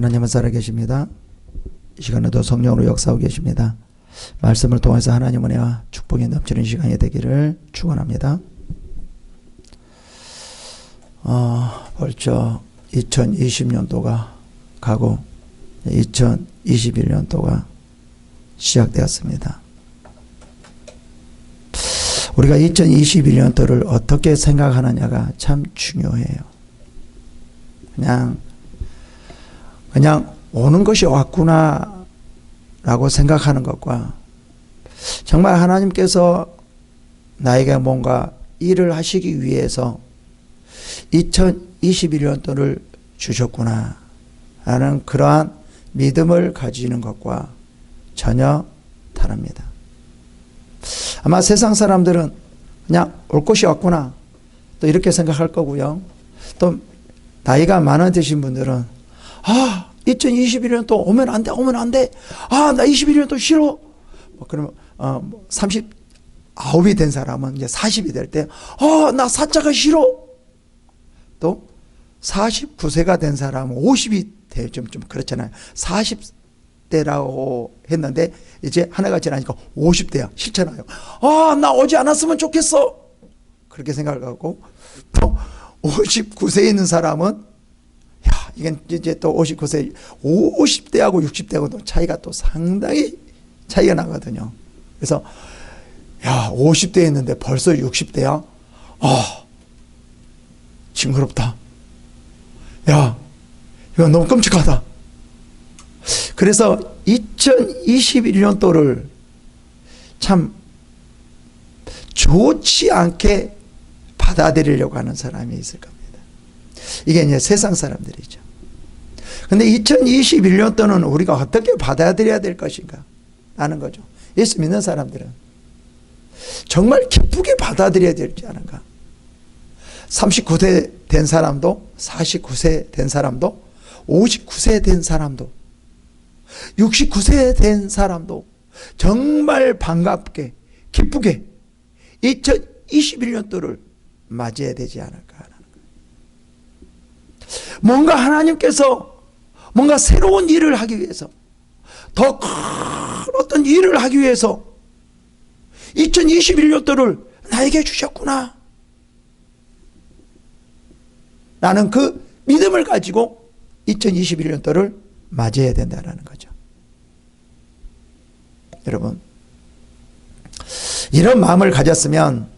하나님은 살아계십니다. 이 시간에도 성령으로 역사하고 계십니다. 말씀을 통해서 하나님 은혜와 축복이 넘치는 시간이 되기를 축원합니다. 벌써 2020년도가 가고 2021년도가 시작되었습니다. 우리가 2021년도를 어떻게 생각하느냐가 참 중요해요. 그냥 오는 것이 왔구나 라고 생각하는 것과 정말 하나님께서 나에게 뭔가 일을 하시기 위해서 2021년도를 주셨구나 라는 그러한 믿음을 가지는 것과 전혀 다릅니다. 아마 세상 사람들은 그냥 올 것이 왔구나 또 이렇게 생각할 거고요. 또 나이가 많은 드신 분들은 2021년도 오면 안 돼. 나 21년도 싫어. 그러면 39이 된 사람은 이제 40이 될 때 나 사자가 싫어. 또 49세가 된 사람은 50이 돼 좀 그렇잖아요. 40대라고 했는데 이제 하나가 지나니까 50대야. 싫잖아요. 나 오지 않았으면 좋겠어. 그렇게 생각을 하고 또 59세에 있는 사람은 이건 이제 또 59세, 50대하고 60대하고 또 차이가 또 상당히 차이가 나거든요. 그래서 50대에 있는데 벌써 60대야? 징그럽다. 이거 너무 끔찍하다. 그래서 2021년도를 참 좋지 않게 받아들이려고 하는 사람이 있을 겁니다. 이게 이제 세상 사람들이죠. 근데 2021년도는 우리가 어떻게 받아들여야 될 것인가 하는 거죠. 예수 믿는 사람들은 정말 기쁘게 받아들여야 되지 않은가. 39세 된 사람도 49세 된 사람도 59세 된 사람도 69세 된 사람도 정말 반갑게 기쁘게 2021년도를 맞이해야 되지 않을까 하는 거예요. 뭔가 하나님께서 뭔가 새로운 일을 하기 위해서 더 큰 어떤 일을 하기 위해서 2021년도를 나에게 주셨구나 라는 그 믿음을 가지고 2021년도를 맞이해야 된다는 거죠. 여러분, 이런 마음을 가졌으면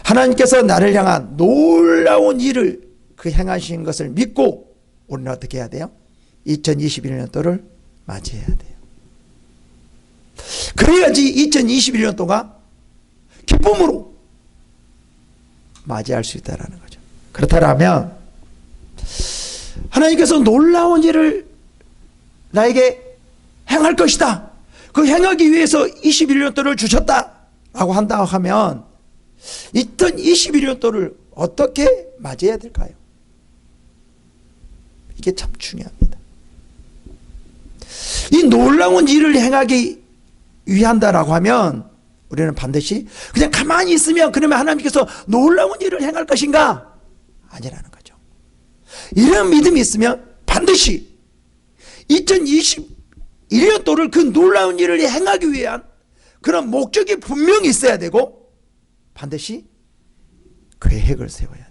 하나님께서 나를 향한 놀라운 일을 행하신 것을 믿고 우리는 어떻게 해야 돼요? 2021년도를 맞이해야 돼요. 그래야지 2021년도가 기쁨으로 맞이할 수 있다는 거죠. 그렇다면 하나님께서 놀라운 일을 나에게 행할 것이다. 그 행하기 위해서 21년도를 주셨다라고 한다 하면 2021년도를 어떻게 맞이해야 될까요? 이게 참 중요합니다. 이 놀라운 일을 행하기 위한다라고 하면 우리는 반드시 그냥 가만히 있으면 그러면 하나님께서 놀라운 일을 행할 것인가? 아니라는 거죠. 이런 믿음이 있으면 반드시 2021년도를 그 놀라운 일을 행하기 위한 그런 목적이 분명히 있어야 되고 반드시 계획을 세워야 돼요.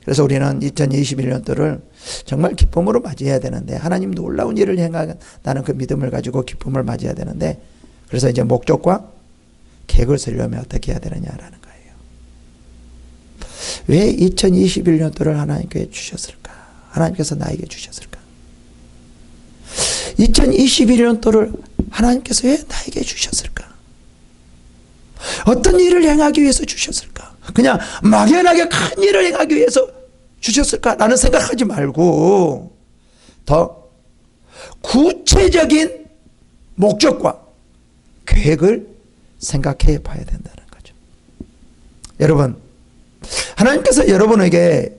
그래서 우리는 2021년도를 정말 기쁨으로 맞이해야 되는데 하나님 놀라운 일을 행한다는 그 믿음을 가지고 기쁨을 맞이해야 되는데 그래서 이제 목적과 계획을 세우려면 어떻게 해야 되느냐라는 거예요. 왜 2021년도를 하나님께 주셨을까? 하나님께서 나에게 주셨을까? 2021년도를 하나님께서 왜 나에게 주셨을까? 어떤 일을 행하기 위해서 주셨을까? 그냥 막연하게 큰 일을 행하기 위해서 주셨을까라는 생각하지 말고 더 구체적인 목적과 계획을 생각해 봐야 된다는 거죠. 여러분, 하나님께서 여러분에게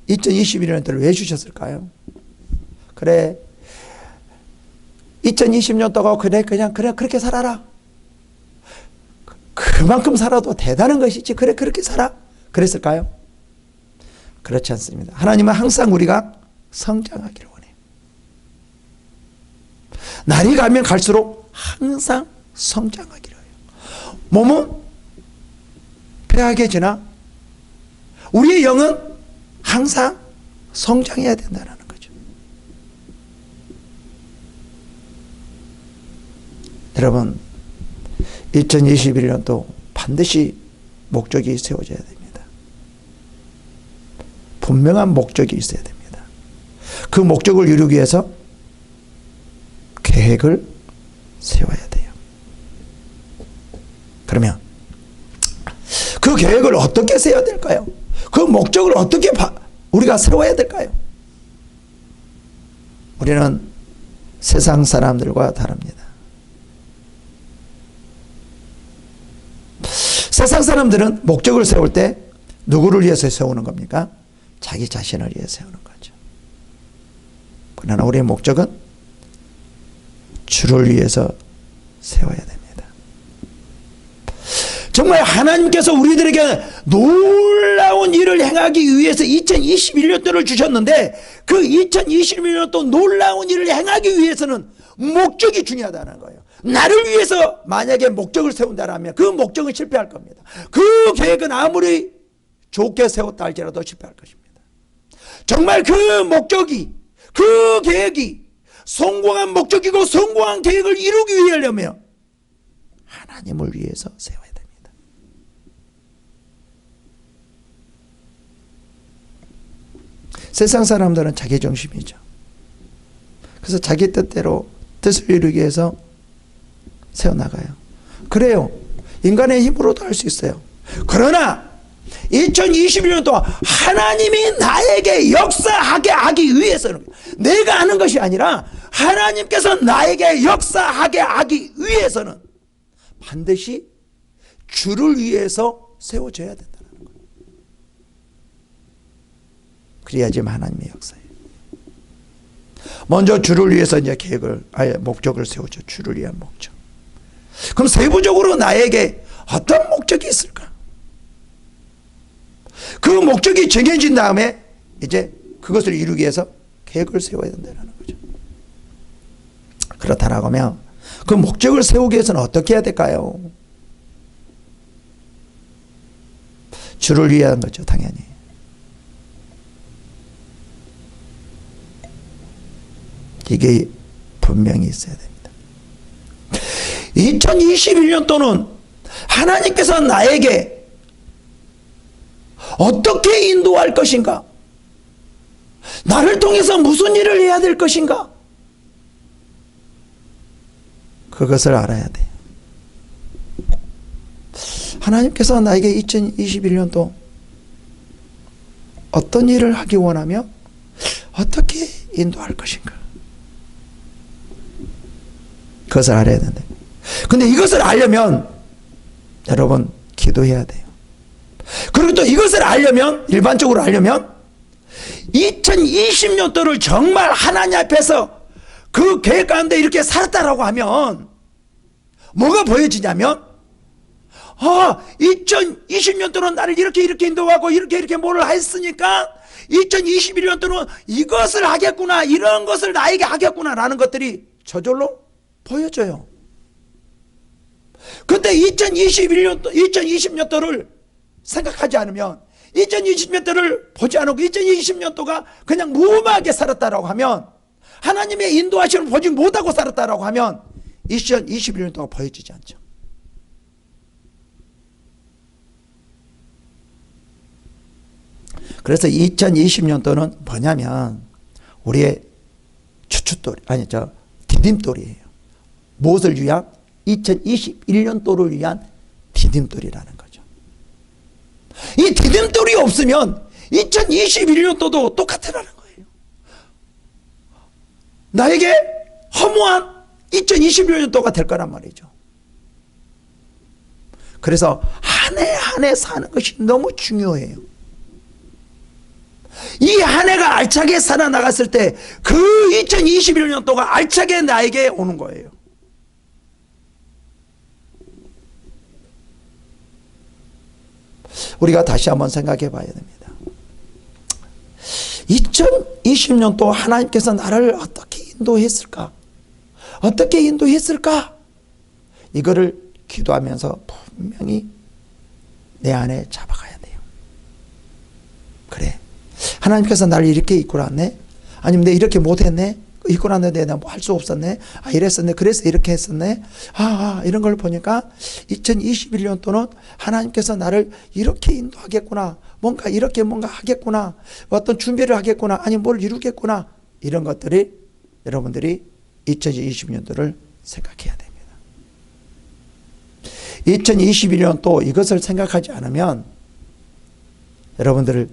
2021년도를 왜 주셨을까요? 그래, 2020년도가 그냥 그렇게 살아라. 그만큼 살아도 대단한 것이지. 그래, 그렇게 살아. 그랬을까요? 그렇지 않습니다. 하나님은 항상 우리가 성장하기를 원해요. 날이 가면 갈수록 항상 성장하기를 해요. 몸은 폐하게지나 우리의 영은 항상 성장해야 된다는 거죠. 여러분, 2021년도 반드시 목적이 세워져야 됩니다. 분명한 목적이 있어야 됩니다. 그 목적을 이루기 위해서 계획을 세워야 돼요. 그러면 그 계획을 어떻게 세워야 될까요? 그 목적을 어떻게 우리가 세워야 될까요? 우리는 세상 사람들과 다릅니다. 세상 사람들은 목적을 세울 때 누구를 위해서 세우는 겁니까? 자기 자신을 위해 세우는 거죠. 그러나 우리의 목적은 주를 위해서 세워야 됩니다. 정말 하나님께서 우리들에게 놀라운 일을 행하기 위해서 2021년도를 주셨는데 그 2021년도 놀라운 일을 행하기 위해서는 목적이 중요하다는 거예요. 나를 위해서 만약에 목적을 세운다면 그 목적은 실패할 겁니다. 그 계획은 아무리 좋게 세웠다 할지라도 실패할 것입니다. 정말 그 목적이, 그 계획이 성공한 목적이고 성공한 계획을 이루기 위하려면 하나님을 위해서 세워야 됩니다. 세상 사람들은 자기 중심이죠. 그래서 자기 뜻대로 뜻을 이루기 위해서 세워나가요. 그래요. 인간의 힘으로도 할 수 있어요. 그러나 2021년 동안 하나님이 나에게 역사하게 하기 위해서는 내가 하는 것이 아니라 하나님께서 나에게 역사하게 하기 위해서는 반드시 주를 위해서 세워져야 된다는 거예요. 그래야지만 하나님의 역사예요. 먼저 주를 위해서 이제 계획을, 목적을 세우죠. 주를 위한 목적. 그럼 세부적으로 나에게 어떤 목적이 있을까? 그 목적이 정해진 다음에 이제 그것을 이루기 위해서 계획을 세워야 된다는 거죠. 그렇다라고 하면 그 목적을 세우기 위해서는 어떻게 해야 될까요? 주를 위한 거죠, 당연히. 이게 분명히 있어야 됩니다. 2021년도는 하나님께서 나에게 어떻게 인도할 것인가? 나를 통해서 무슨 일을 해야 될 것인가? 그것을 알아야 돼요. 하나님께서 나에게 2021년도 어떤 일을 하기 원하며 어떻게 인도할 것인가? 그것을 알아야 된다. 근데 이것을 알려면 여러분 기도해야 돼요. 그리고 또 이것을 알려면, 일반적으로 알려면 2020년도를 정말 하나님 앞에서 그 계획 가운데 이렇게 살았다라고 하면 뭐가 보여지냐면 2020년도는 나를 이렇게 인도하고 이렇게 뭐를 했으니까 2021년도는 이것을 하겠구나, 이런 것을 나에게 하겠구나 라는 것들이 저절로 보여져요. 근데 2020년도를 생각하지 않으면, 2020년도를 보지 않고 2020년도가 그냥 무음하게 살았다라고 하면, 하나님의 인도하심을 보지 못하고 살았다라고 하면 2021년도가 보여지지 않죠. 그래서 2020년도는 뭐냐면 우리의 디딤돌이에요. 무엇을 위한? 2021년도를 위한 디딤돌이라는 거죠. 이 디딤돌이 없으면 2021년도도 똑같으라는 거예요. 나에게 허무한 2021년도가 될 거란 말이죠. 그래서 한 해 한 해 사는 것이 너무 중요해요. 이 한 해가 알차게 살아나갔을 때 그 2021년도가 알차게 나에게 오는 거예요. 우리가 다시 한번 생각해 봐야 됩니다. 2020년도 하나님께서 나를 어떻게 인도했을까? 어떻게 인도했을까? 이거를 기도하면서 분명히 내 안에 잡아가야 돼요. 그래, 하나님께서 나를 이렇게 이끌어왔네? 아니면 내 이렇게 못했네? 이끌어왔는데 내가 뭐 할 수 없었네? 이랬었네? 그래서 이렇게 했었네? 이런 걸 보니까 2021년도는 하나님께서 나를 이렇게 인도하겠구나, 뭔가 이렇게 뭔가 하겠구나, 어떤 준비를 하겠구나, 아니 뭘 이루겠구나, 이런 것들이 여러분들이 2020년도를 생각해야 됩니다. 2021년도 이것을 생각하지 않으면 여러분들을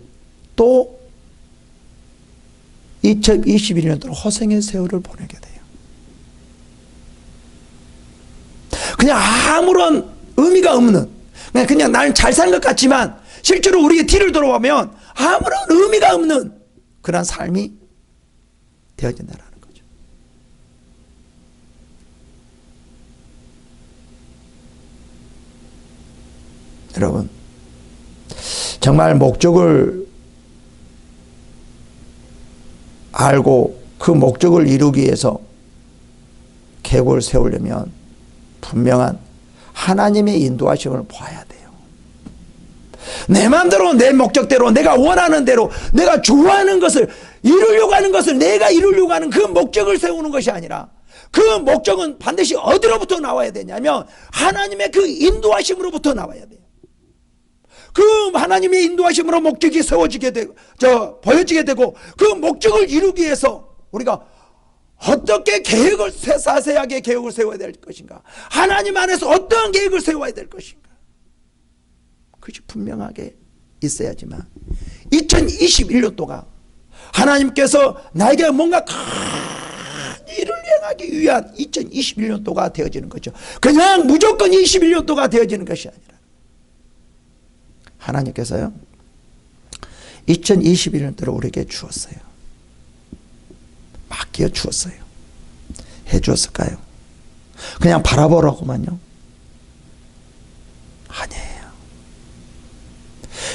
또 2021년도로 허생의 세월을 보내게 돼요. 그냥 아무런 의미가 없는, 그냥 나는 잘 산 것 같지만 실제로 우리의 뒤를 돌아보면 아무런 의미가 없는 그런 삶이 되어진다는 거죠. 여러분, 정말 목적을 알고 그 목적을 이루기 위해서 계획을 세우려면 분명한 하나님의 인도하심을 봐야 돼요. 내 마음대로, 내 목적대로, 내가 원하는 대로, 내가 좋아하는 것을 이루려고 하는 것을, 내가 이루려고 하는 그 목적을 세우는 것이 아니라 그 목적은 반드시 어디로부터 나와야 되냐면 하나님의 그 인도하심으로부터 나와야 돼요. 그 하나님의 인도하심으로 목적이 세워지게 되고, 보여지게 되고, 그 목적을 이루기 위해서 우리가 어떻게 계획을, 자세하게 계획을 세워야 될 것인가, 하나님 안에서 어떠한 계획을 세워야 될 것인가, 그것이 분명하게 있어야지만 2021년도가 하나님께서 나에게 뭔가 큰 일을 행하기 위한 2021년도가 되어지는 거죠. 그냥 무조건 21년도가 되어지는 것이 아니라 하나님께서요 2021년도를 우리에게 주었어요. 맡겨 주었어요. 해 주었을까요? 그냥 바라보라고만요? 아니에요.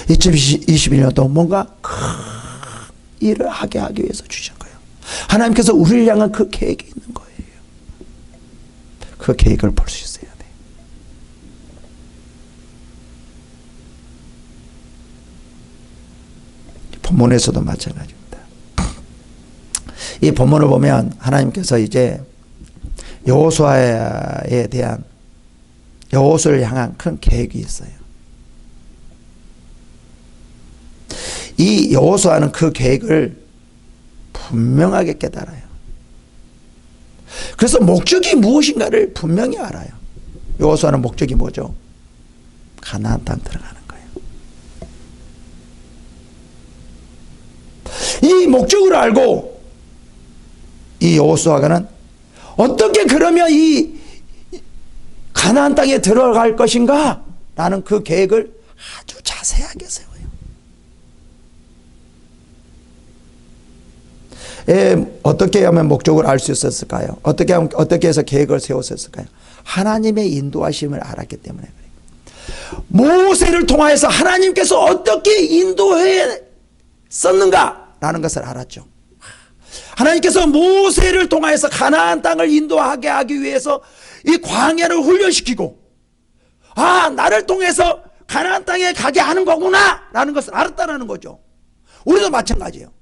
2021년도 뭔가 큰 일을 하게 하기 위해서 주신 거예요. 하나님께서 우리를 향한 그 계획이 있는 거예요. 그 계획을 볼 수 있어야 돼요. 본문에서도 마찬가지입니다. 이 본문을 보면 하나님께서 이제 여호수아에 대한, 여호수아를 향한 큰 계획이 있어요. 이 여호수아는 그 계획을 분명하게 깨달아요. 그래서 목적이 무엇인가를 분명히 알아요. 여호수아는 목적이 뭐죠? 가나안 땅 들어가는 거예요. 이 목적을 알고 이 여호수아는 어떻게 그러면 이 가나안 땅에 들어갈 것인가 라는 그 계획을 아주 자세하게 세워요. 어떻게 하면 목적을 알 수 있었을까요? 어떻게 해서 계획을 세웠을까요? 하나님의 인도하심을 알았기 때문에 그래요. 모세를 통하여서 하나님께서 어떻게 인도했었는가라는 것을 알았죠. 하나님께서 모세를 통하여서 가나안 땅을 인도하게 하기 위해서 이 광야를 훈련시키고, 나를 통해서 가나안 땅에 가게 하는 거구나 라는 것을 알았다는 거죠. 우리도 마찬가지예요.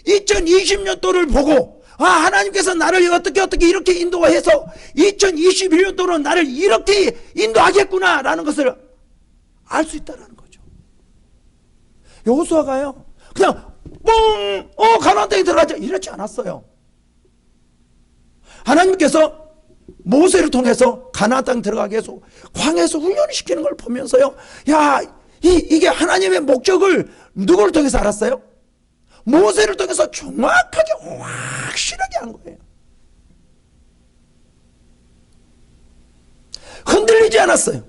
2020년도를 보고 하나님께서 나를 어떻게 이렇게 인도해서 2021년도는 나를 이렇게 인도하겠구나 라는 것을 알 수 있다는 거죠. 여호수아가요 그냥 가나안 땅에 들어가자 이렇지 않았어요. 하나님께서 모세를 통해서 가나안 땅 들어가게 해서 광야에서 훈련을 시키는 걸 보면서요, 이게 하나님의 목적을 누구를 통해서 알았어요? 모세를 통해서 정확하게 확실하게 한 거예요. 흔들리지 않았어요.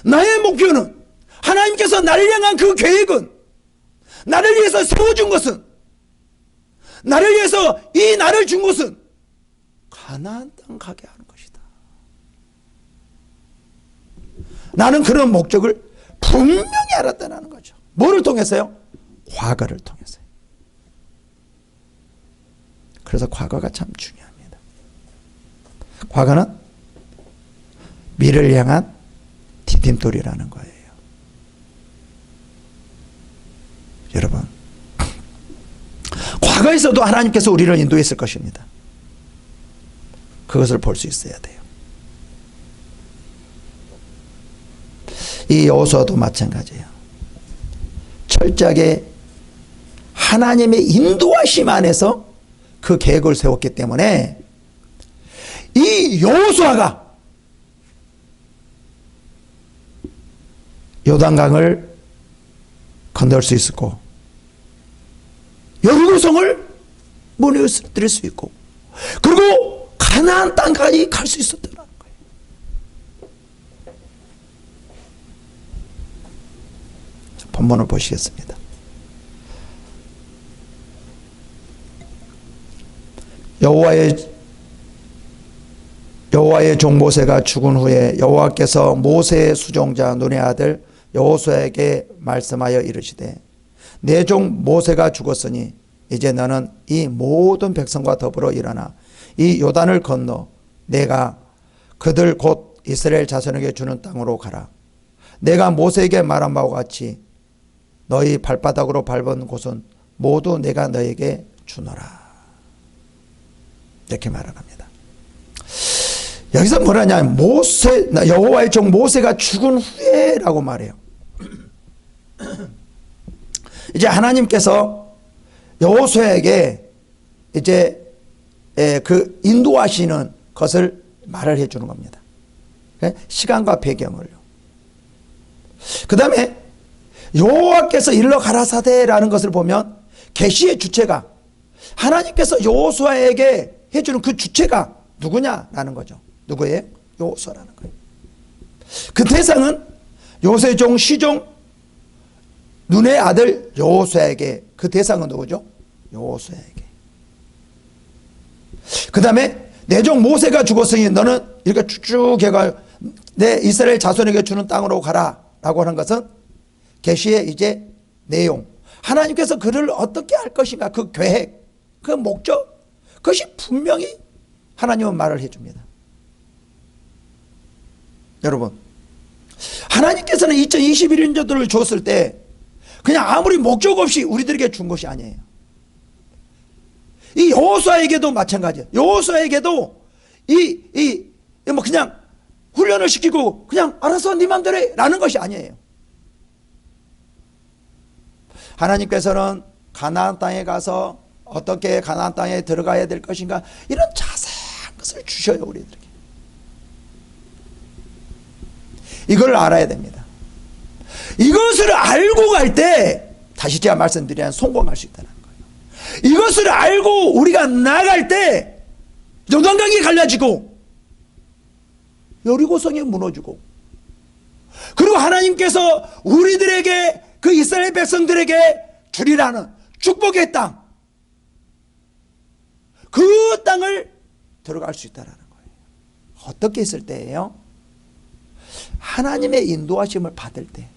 나의 목표는, 하나님께서 나를 향한 그 계획은, 나를 위해서 세워준 것은, 나를 위해서 이 나를 준 것은 가나안 땅 가게 하는 것이다. 나는 그런 목적을 분명히 알았다는 거죠. 뭐를 통해서요? 과거를 통해서요. 그래서 과거가 참 중요합니다. 과거는 미래를 향한 디딤돌이라는 거예요. 여러분, 과거에서도 하나님께서 우리를 인도했을 것입니다. 그것을 볼 수 있어야 돼요. 이 여호수아도 마찬가지예요. 철저하게 하나님의 인도하심 안에서 그 계획을 세웠기 때문에 이 여호수아가 요단강을 건널 수 있었고 여리고성을 무너뜨릴 수 있고 그리고 가나안 땅까지 갈 수 있었다는 거예요. 본문을 보시겠습니다. 여호와의 종 모세가 죽은 후에 여호와께서 모세의 수종자 눈의 아들 여호수아에게 말씀하여 이르시되 내 종 모세가 죽었으니 이제 너는 이 모든 백성과 더불어 일어나 이 요단을 건너 내가 그들 곧 이스라엘 자손에게 주는 땅으로 가라. 내가 모세에게 말한 바와 같이 너희 발바닥으로 밟은 곳은 모두 내가 너에게 주노라. 이렇게 말합니다. 여기서 뭐라냐, 여호와의 종 모세가 죽은 후에라고 말해요. 이제 하나님께서 여호수아에게 이제 그 인도하시는 것을 말을 해주는 겁니다. 시간과 배경을요. 그 다음에 여호와께서 일러 가라사대라는 것을 보면 계시의 주체가 하나님께서 여호수아에게 해주는 그 주체가 누구냐라는 거죠. 누구예요? 여호수아라는 거예요. 그 대상은 요셉의 종 시종 눈의 아들 여호수아에게, 그 대상은 누구죠? 여호수아에게. 그 다음에 내 종 모세가 죽었으니 너는 이렇게 쭉쭉 해가 내 이스라엘 자손에게 주는 땅으로 가라 라고 하는 것은 계시의 이제 내용, 하나님께서 그를 어떻게 할 것인가, 그 계획, 그 목적, 그것이 분명히 하나님은 말을 해줍니다. 여러분, 하나님께서는 2021년도를 줬을 때 그냥 아무리 목적 없이 우리들에게 준 것이 아니에요. 이 여호수아에게도 마찬가지예요. 여호수아에게도 뭐 그냥 훈련을 시키고 그냥 알아서 네 맘대로 해 라는 것이 아니에요. 하나님께서는 가나안 땅에 가서 어떻게 가나안 땅에 들어가야 될 것인가, 이런 자세한 것을 주셔요, 우리들에게. 이걸 알아야 됩니다. 이것을 알고 갈 때 다시 제가 말씀드리면 성공할 수 있다는 거예요. 이것을 알고 우리가 나갈 때 요단강이 갈라지고 여리고성이 무너지고, 그리고 하나님께서 우리들에게, 그 이스라엘 백성들에게 주리라는 축복의 땅, 그 땅을 들어갈 수 있다는 거예요. 어떻게 했을 때예요? 하나님의 인도하심을 받을 때,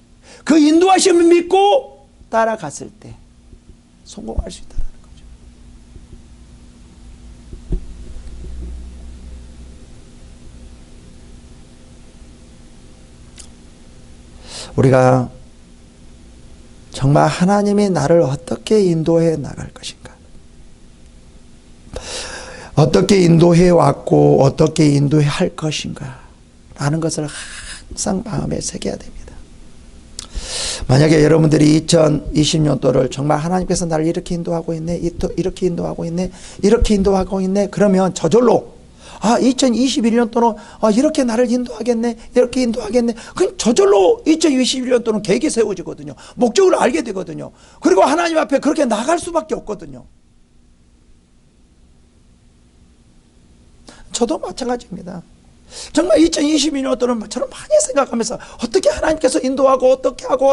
그 인도하심을 믿고 따라갔을 때 성공할 수 있다는 거죠. 우리가 정말 하나님이 나를 어떻게 인도해 나갈 것인가, 어떻게 인도해 왔고 어떻게 인도해 할 것인가 라는 것을 항상 마음에 새겨야 됩니다. 만약에 여러분들이 2020년도를 정말 하나님께서 나를 이렇게 인도하고 있네, 이렇게 인도하고 있네, 이렇게 인도하고 있네, 그러면 저절로 2021년도는 이렇게 나를 인도하겠네, 이렇게 인도하겠네, 그럼 저절로 2021년도는 계획이 세워지거든요. 목적을 알게 되거든요. 그리고 하나님 앞에 그렇게 나갈 수밖에 없거든요. 저도 마찬가지입니다. 정말 2022년도는 저는 많이 생각하면서 어떻게 하나님께서 인도하고 어떻게 하고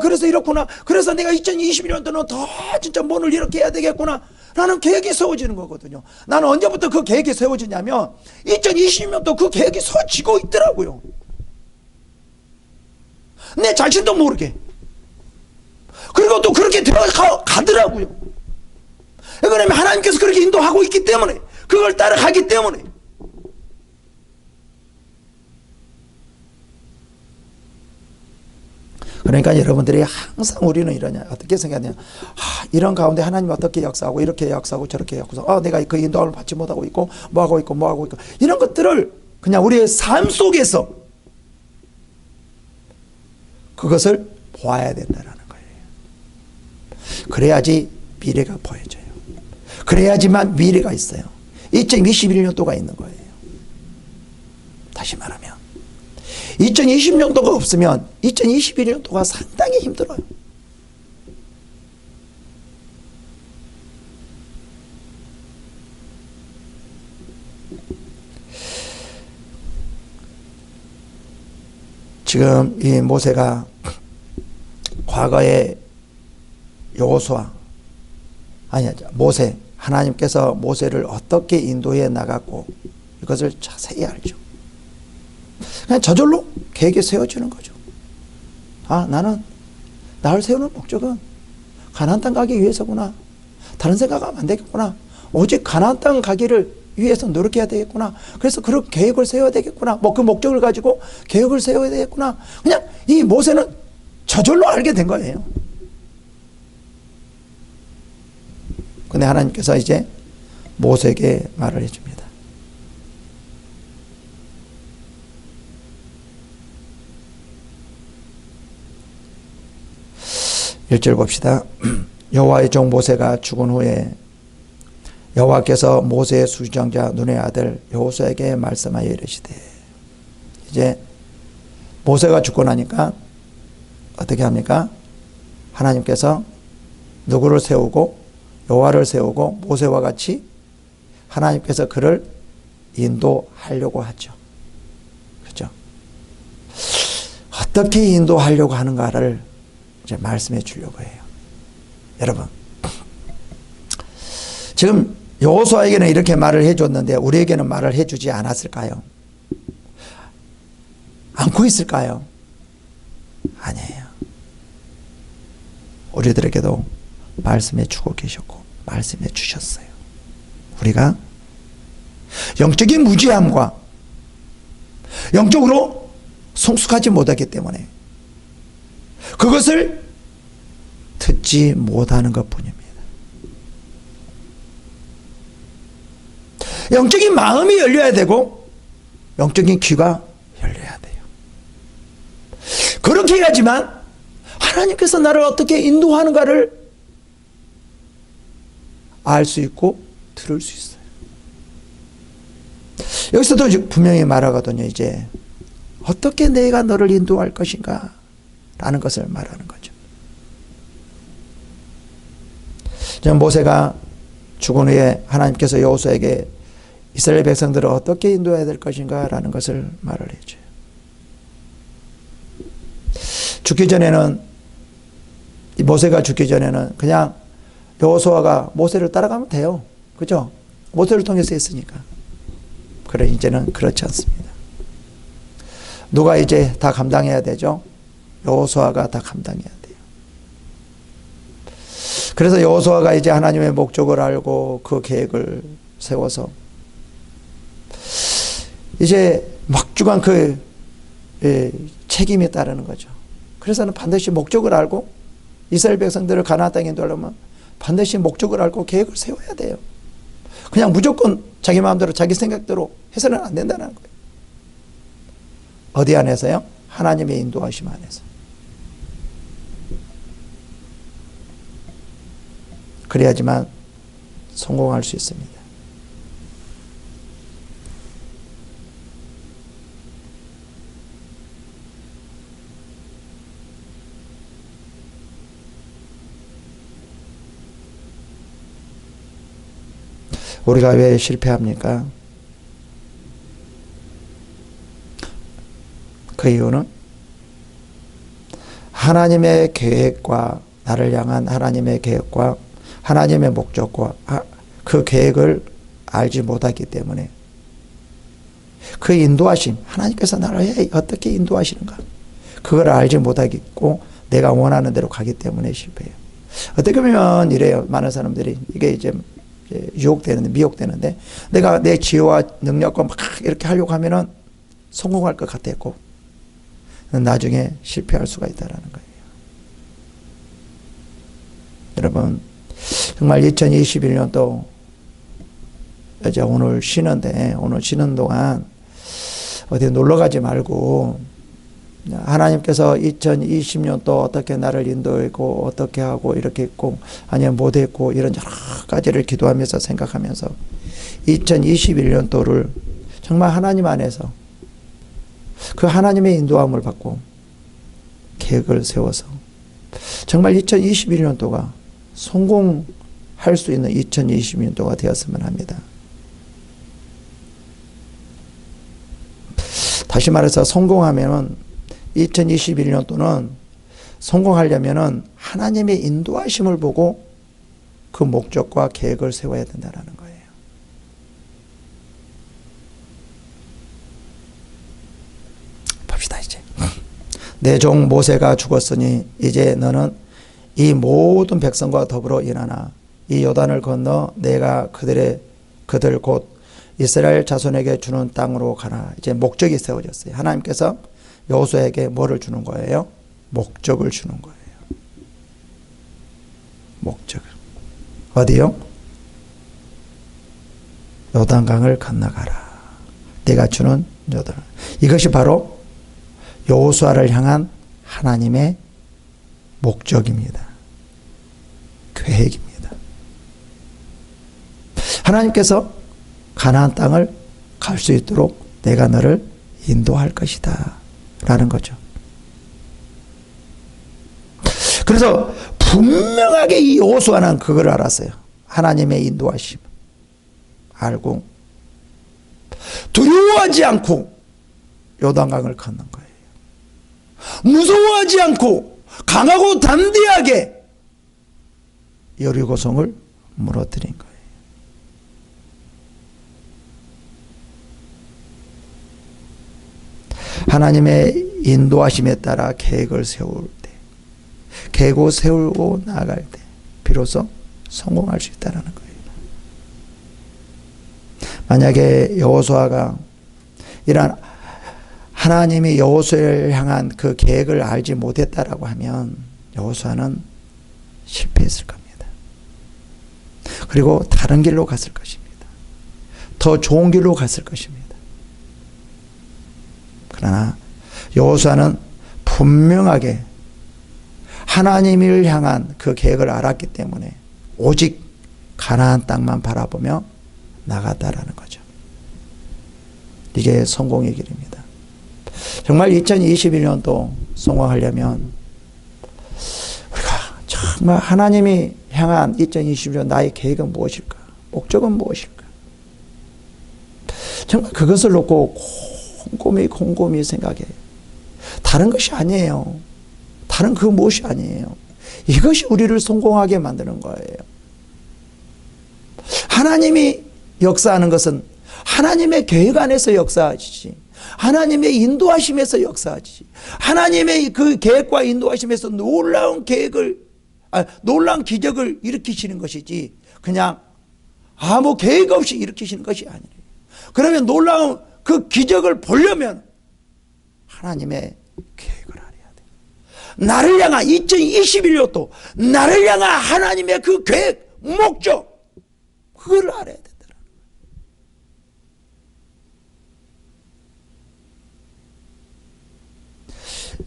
그래서 이렇구나, 그래서 내가 2022년도는 더 진짜 뭔을 이렇게 해야 되겠구나 라는 계획이 세워지는 거거든요. 나는 언제부터 그 계획이 세워지냐면 2020년도 그 계획이 서지고 있더라고요. 내 자신도 모르게. 그리고 또 그렇게 되어 가더라고요. 왜 그러냐면 하나님께서 그렇게 인도하고 있기 때문에, 그걸 따라가기 때문에. 그러니까 여러분들이 항상 우리는 이러냐, 어떻게 생각하냐, 이런 가운데 하나님 어떻게 역사하고, 이렇게 역사하고, 저렇게 역사하고, 내가 그 인도함을 받지 못하고 있고, 뭐하고 있고, 뭐하고 있고, 이런 것들을 그냥 우리의 삶 속에서 그것을 보아야 된다는 거예요. 그래야지 미래가 보여져요. 그래야지만 미래가 있어요. 2021년도가 있는 거예요. 다시 말하면 2020년도가 없으면 2021년도가 상당히 힘들어요. 지금 이 모세가 과거에 여호수아, 모세, 하나님께서 모세를 어떻게 인도해 나갔고 이것을 자세히 알죠. 그냥 저절로 계획이 세워지는 거죠. 나를 세우는 목적은 가나안 땅 가기 위해서구나. 다른 생각하면 안 되겠구나. 오직 가나안 땅 가기를 위해서 노력해야 되겠구나. 그래서 그런 계획을 세워야 되겠구나. 그 목적을 가지고 계획을 세워야 되겠구나. 그냥 이 모세는 저절로 알게 된 거예요. 근데 하나님께서 이제 모세에게 말을 해줍니다. 1절 봅시다. 여호와의 종 모세가 죽은 후에 여호와께서 모세의 수정자 눈의 아들 여호수아에게 말씀하여 이르시되, 이제 모세가 죽고 나니까 어떻게 합니까? 하나님께서 누구를 세우고 여호와를 세우고 모세와 같이 하나님께서 그를 인도하려고 하죠. 그렇죠? 어떻게 인도하려고 하는가를 이제 말씀해 주려고 해요. 여러분, 지금 여호수아에게는 이렇게 말을 해줬는데 우리에게는 말을 해주지 않았을까요? 않고 있을까요? 아니에요. 우리들에게도 말씀해 주고 계셨고 말씀해 주셨어요. 우리가 영적인 무지함과 영적으로 성숙하지 못하기 때문에 그것을 듣지 못하는 것뿐입니다. 영적인 마음이 열려야 되고 영적인 귀가 열려야 돼요. 그렇게 해야지만 하나님께서 나를 어떻게 인도하는가를 알 수 있고 들을 수 있어요. 여기서도 분명히 말하거든요. 이제 어떻게 내가 너를 인도할 것인가 라는 것을 말하는 거죠. 모세가 죽은 후에 하나님께서 여호수아에게 이스라엘 백성들을 어떻게 인도해야 될 것인가 라는 것을 말을 해줘요. 모세가 죽기 전에는 그냥 여호수아가 모세를 따라가면 돼요. 그죠? 모세를 통해서 했으니까. 그래, 이제는 그렇지 않습니다. 누가 이제 다 감당해야 되죠? 여호수아가 다 감당해야 돼요. 그래서 여호수아가 이제 하나님의 목적을 알고 그 계획을 세워서 이제 막중한 그 책임이 따르는 거죠. 그래서는 반드시 목적을 알고 이스라엘 백성들을 가나안 땅에 인도하려면 반드시 목적을 알고 계획을 세워야 돼요. 그냥 무조건 자기 마음대로 자기 생각대로 해서는 안 된다는 거예요. 어디 안에서요? 하나님의 인도하심 안에서. 그래야지만 성공할 수 있습니다. 우리가 왜 실패합니까? 그 이유는 하나님의 계획과 나를 향한 하나님의 계획과 하나님의 목적과 그 계획을 알지 못하기 때문에 그 인도하심, 하나님께서 나를 어떻게 인도하시는가 그걸 알지 못하겠고 내가 원하는 대로 가기 때문에 실패해요. 어떻게 보면 이래요. 많은 사람들이 이게 이제 유혹되는데, 미혹되는데, 내가 내 지혜와 능력과 막 이렇게 하려고 하면은 성공할 것 같았고, 나중에 실패할 수가 있다라는 거예요. 여러분, 정말 2021년도 이제 오늘 쉬는데, 오늘 쉬는 동안 어디 놀러 가지 말고, 하나님께서 2020년도 어떻게 나를 인도했고, 어떻게 하고, 이렇게 했고, 아니면 못했고, 이런 여러 가지를 기도하면서 생각하면서 2021년도를 정말 하나님 안에서 그 하나님의 인도함을 받고 계획을 세워서 정말 2021년도가 성공할 수 있는 2020년도가 되었으면 합니다. 다시 말해서 성공하면은 2021년도는 성공하려면은 하나님의 인도하심을 보고 그 목적과 계획을 세워야 된다는 거예요. 봅시다 이제. 내 종 모세가 죽었으니 이제 너는 이 모든 백성과 더불어 일하나 이 요단을 건너 내가 그들 곧 이스라엘 자손에게 주는 땅으로 가라. 이제 목적이 세워졌어요. 하나님께서 여호수아에게 뭐를 주는 거예요? 목적을 주는 거예요. 목적을. 어디요? 요단강을 건너가라. 내가 주는 요단. 이것이 바로 여호수아를 향한 하나님의 목적입니다. 계획입니다. 하나님께서 가나안 땅을 갈 수 있도록 내가 너를 인도할 것이다 라는 거죠. 그래서 분명하게 이 여호수아는 그걸 알았어요. 하나님의 인도하심 알고 두려워하지 않고 요단강을 걷는 거예요. 무서워하지 않고 강하고 담대하게 여리고성을 무너뜨린 거예요. 하나님의 인도하심에 따라 계획을 세울 때, 계획을 세우고 나아갈 때 비로소 성공할 수 있다는 거예요. 만약에 여호수아가 이런 하나님이 여호수아를 향한 그 계획을 알지 못했다라고 하면 여호수아는 실패했을 겁니다. 그리고 다른 길로 갔을 것입니다. 더 좋은 길로 갔을 것입니다. 그러나 여호수아는 분명하게 하나님을 향한 그 계획을 알았기 때문에 오직 가나안 땅만 바라보며 나갔다라는 거죠. 이게 성공의 길입니다. 정말 2021년도 성공하려면 우리가 정말 하나님이 향한 2021년 나의 계획은 무엇일까? 목적은 무엇일까? 정말 그것을 놓고 곰곰이 생각해. 다른 것이 아니에요. 다른 그 무엇이 아니에요. 이것이 우리를 성공하게 만드는 거예요. 하나님이 역사하는 것은 하나님의 계획 안에서 역사하시지, 하나님의 인도하심에서 역사하지, 하나님의 그 계획과 인도하심에서 놀라운 기적을 일으키시는 것이지 그냥 아무 계획 없이 일으키시는 것이 아니에요. 그러면 놀라운 그 기적을 보려면 하나님의 계획을 알아야 돼. 나를 향한 2021년도 나를 향한 하나님의 그 계획, 목적, 그걸 알아야 된다.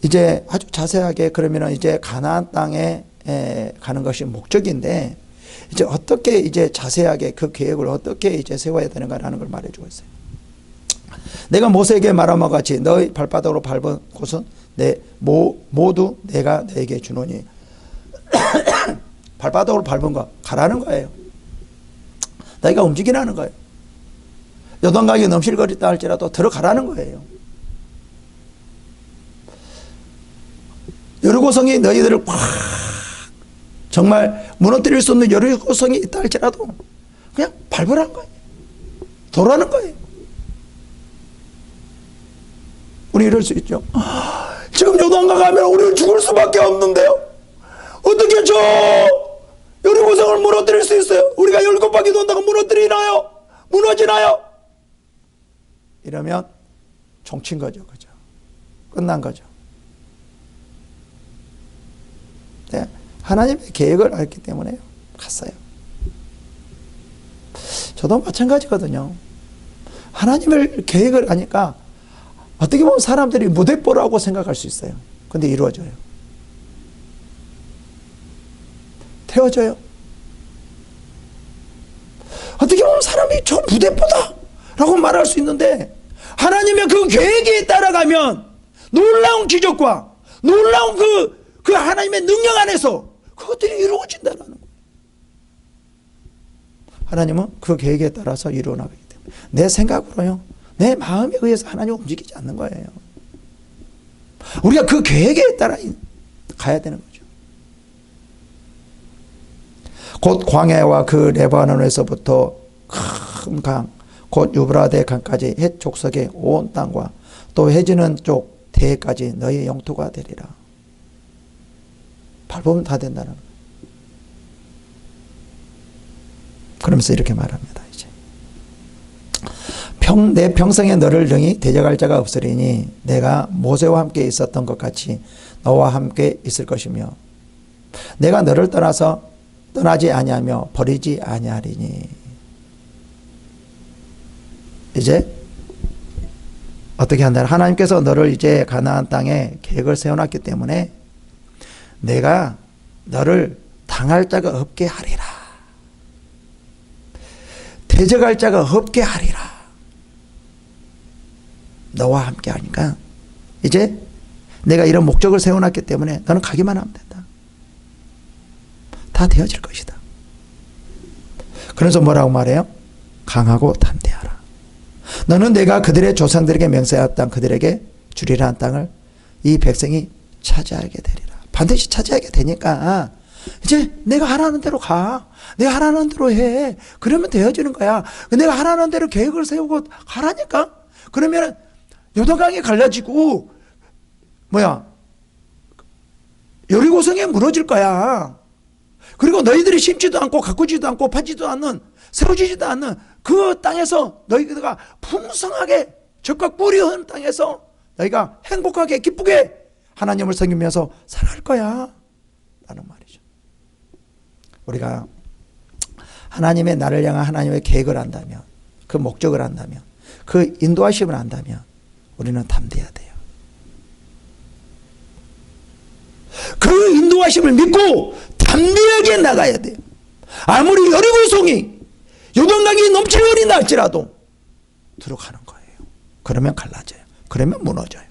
이제 아주 자세하게 그러면 이제 가나안 땅에 가는 것이 목적인데 이제 어떻게 이제 자세하게 그 계획을 어떻게 이제 세워야 되는가라는 걸 말해주고 있어요. 내가 모세에게 말한 것 같이 너의 발바닥으로 밟은 곳은 모두 내가 너에게 주노니. 발바닥으로 밟은 거 가라는 거예요. 너희가 움직이라는 거예요. 요단강이 넘실거리다 할지라도 들어가라는 거예요. 여리고성이 너희들을 꽉 정말 무너뜨릴 수 없는 여리고성이 있다 할지라도 그냥 밟으라는 거예요. 도라는 거예요. 우리 이럴 수 있죠. 지금 요단강 가면 우리는 죽을 수밖에 없는데요. 어떻게 저 여리고성을 무너뜨릴 수 있어요? 우리가 7바퀴 돈다고 무너뜨리나요? 무너지나요? 이러면 종친 거죠. 그죠? 끝난 거죠. 네, 하나님의 계획을 알기 때문에 갔어요. 저도 마찬가지거든요. 하나님의 계획을 아니까 어떻게 보면 사람들이 무대뽀라고 생각할 수 있어요. 근데 이루어져요. 태워져요. 어떻게 보면 사람이 저 무대뽀다 라고 말할 수 있는데 하나님의 그 계획에 따라가면 놀라운 기적과 놀라운 그 하나님의 능력 안에서 그것들이 이루어진다는 거예요. 하나님은 그 계획에 따라서 이루어나가기 때문에 내 생각으로요, 내 마음에 의해서 하나님 움직이지 않는 거예요. 우리가 그 계획에 따라 가야 되는 거죠. 곧 광야와 그 레바논에서부터 큰 강, 곧 유브라데 강까지 헷 족속의 온 땅과 또 해지는 쪽 대해까지 너희의 영토가 되리라. 밟으면 다 된다는 거예요. 그러면서 이렇게 말합니다. 이제 내 평생에 너를 능히 대적할 자가 없으리니 내가 모세와 함께 있었던 것 같이 너와 함께 있을 것이며 내가 너를 떠나지 아니하며 버리지 아니하리니. 이제 어떻게 한다? 하나님께서 너를 이제 가나안 땅에 계획을 세워놨기 때문에 내가 너를 당할 자가 없게 하리라. 대적할 자가 없게 하리라. 너와 함께 하니까 이제 내가 이런 목적을 세워놨기 때문에 너는 가기만 하면 된다. 다 되어질 것이다. 그래서 뭐라고 말해요? 강하고 담대하라. 너는 내가 그들의 조상들에게 맹세한 땅, 그들에게 주리라 한 땅을 이 백성이 차지하게 되리라. 반드시 차지하게 되니까 이제 내가 하라는 대로 가. 내가 하라는 대로 해. 그러면 되어지는 거야. 내가 하라는 대로 계획을 세우고 가라니까. 그러면 요단강이 갈라지고 여리고성이 무너질 거야. 그리고 너희들이 심지도 않고 가꾸지도 않고 파지도 않는, 세워지지도 않는 그 땅에서 너희가 풍성하게 적과 꿀이 흐르는 땅에서 너희가 행복하게 기쁘게 하나님을 섬기면서 살아갈 거야 라는 말이죠. 우리가 하나님의 나를 향한 하나님의 계획을 안다면, 그 목적을 안다면, 그 인도하심을 안다면 우리는 담대해야 돼요. 그 인도하심을 믿고 담대하게 나가야 돼요. 아무리 여리고성이 요단강이 넘치는 어린다 할지라도 들어가는 거예요. 그러면 갈라져요. 그러면 무너져요.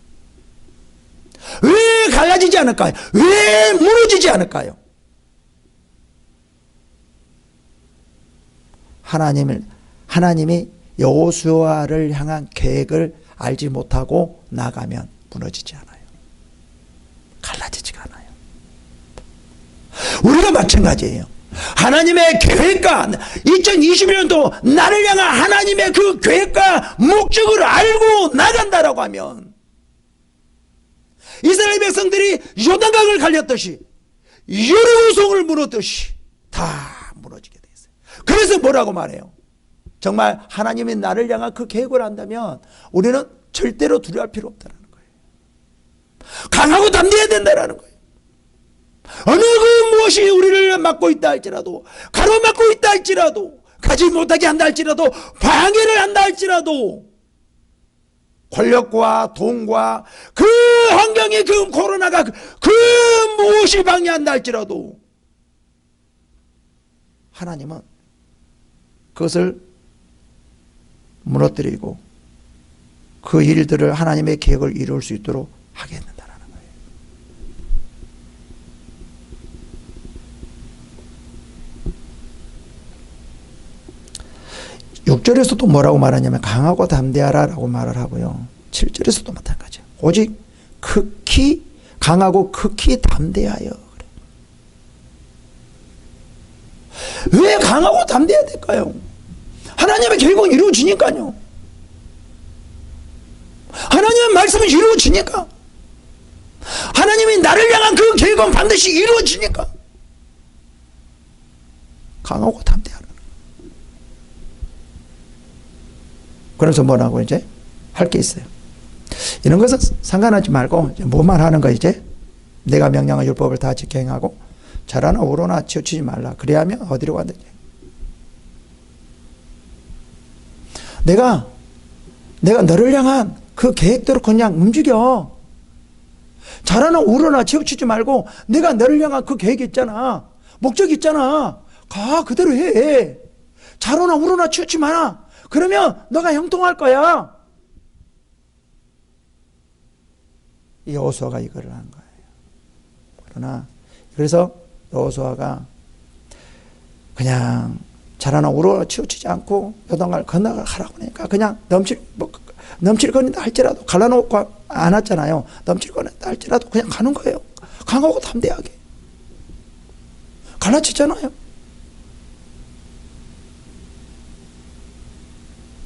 왜 갈라지지 않을까요? 왜 무너지지 않을까요? 하나님이 여호수아를 향한 계획을 알지 못하고 나가면 무너지지 않아요. 갈라지지가 않아요. 우리가 마찬가지예요. 하나님의 계획과 2021년도 나를 향한 하나님의 그 계획과 목적을 알고 나간다라고 하면 이스라엘 백성들이 요단강을 갈렸듯이 여리고성을 무너뜨듯이 다 무너지게 돼 있어요. 그래서 뭐라고 말해요? 정말 하나님이 나를 향한 그 계획을 안다면 우리는 절대로 두려워할 필요 없다는 거예요. 강하고 담대해야 된다는 거예요. 어느 그 무엇이 우리를 막고 있다 할지라도, 가로막고 있다 할지라도, 가지 못하게 한다 할지라도, 방해를 한다 할지라도, 권력과 돈과 그 환경이, 그 코로나가 그 무엇이 방해한다 할지라도 하나님은 그것을 무너뜨리고 그 일들을 하나님의 계획을 이룰 수 있도록 하겠는다라는 거예요. 6절에서도 뭐라고 말하냐면 강하고 담대하라 라고 말을 하고요. 7절에서도 마찬가지예요. 오직 극히 강하고 극히 담대하여. 왜 강하고 담대해야 될까요? 하나님의 계획은 이루어지니까요. 하나님의 말씀은 이루어지니까. 하나님이 나를 향한 그 계획은 반드시 이루어지니까. 강하고 담대하라. 그래서 뭐라고 이제 할 게 있어요. 이런 것은 상관하지 말고 뭐만 하는 거 이제 내가 명령한 율법을 다 지켜 행하고 자라나 우러나 치우치지 말라. 그래야면 어디로 가든지. 내가 너를 향한 그 계획대로 그냥 움직여. 자라나 우러나 치우치지 말고 내가 너를 향한 그 계획이 있잖아. 목적이 있잖아. 가 그대로 해. 자라나 우러나 치우치지 마라. 그러면 너가 형통할 거야. 이 여호수아가 이거를 한 거예요. 그러나 그래서 여호수아가 그냥 자라나 우러나 치우치지 않고 요단강을 건너가라고 하니까 그냥 넘칠거린다 할지라도 갈라놓고 안 왔잖아요. 넘칠거린다 할지라도 그냥 가는 거예요. 강하고 담대하게. 갈라치잖아요.